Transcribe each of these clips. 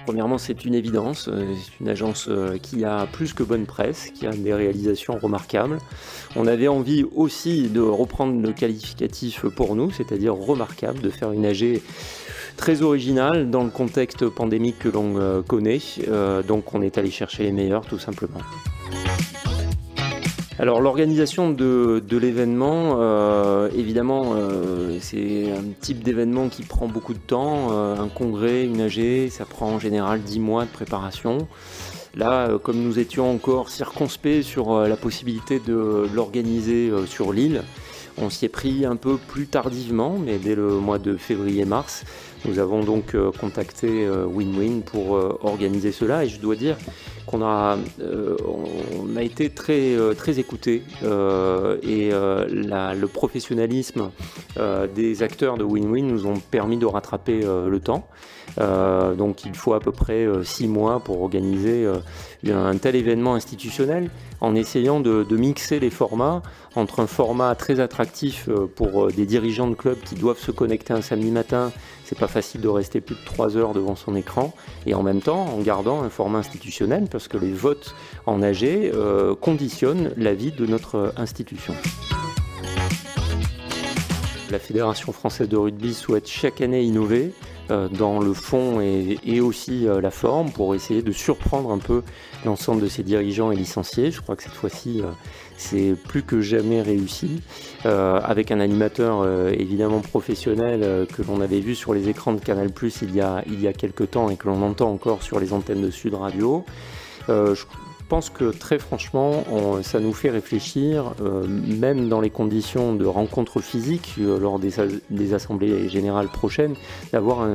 Premièrement, c'est une évidence, c'est une agence, qui a plus que bonne presse, qui a des réalisations remarquables. On avait envie aussi de reprendre le qualificatif pour nous, c'est-à-dire remarquable, de faire une AG très originale dans le contexte pandémique que l'on connaît. Donc on est allé chercher les meilleurs tout simplement. Alors l'organisation de l'événement, évidemment, c'est un type d'événement qui prend beaucoup de temps. Un congrès, une AG, ça prend en général 10 mois de préparation. Là, comme nous étions encore circonspects sur la possibilité de l'organiser sur l'île, on s'y est pris un peu plus tardivement, mais dès le mois de février-mars, nous avons donc contacté WinWin pour organiser cela. Et je dois dire qu'on a été très écoutés le professionnalisme des acteurs de WinWin nous ont permis de rattraper le temps. Donc il faut à peu près 6 mois pour organiser un tel événement institutionnel en essayant de mixer les formats entre un format très attractif pour des dirigeants de clubs qui doivent se connecter un samedi matin. C'est pas facile de rester plus de 3 heures devant son écran et en même temps en gardant un format institutionnel parce que les votes en AG conditionnent la vie de notre institution. La Fédération française de rugby souhaite chaque année innover dans le fond et aussi la forme pour essayer de surprendre un peu l'ensemble de ses dirigeants et licenciés. Je crois que cette fois-ci, c'est plus que jamais réussi, avec un animateur évidemment professionnel que l'on avait vu sur les écrans de Canal+ il y a quelques temps et que l'on entend encore sur les antennes de Sud Radio. Je pense que très franchement, ça nous fait réfléchir, même dans les conditions de rencontres physiques lors des assemblées générales prochaines, d'avoir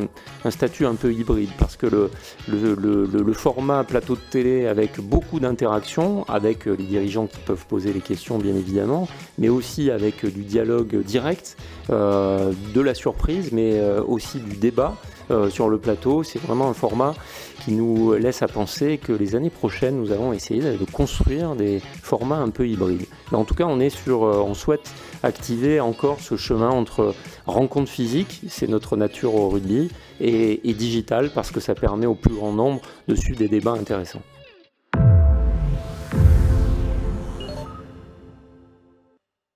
un statut un peu hybride, parce que le format plateau de télé avec beaucoup d'interactions, avec les dirigeants qui peuvent poser les questions bien évidemment, mais aussi avec du dialogue direct, de la surprise, mais aussi du débat sur le plateau, c'est vraiment un format qui nous laisse à penser que les années prochaines, nous allons essayer de construire des formats un peu hybrides. Mais en tout cas, on souhaite activer encore ce chemin entre rencontre physique, c'est notre nature au rugby, et digital, parce que ça permet au plus grand nombre de suivre des débats intéressants.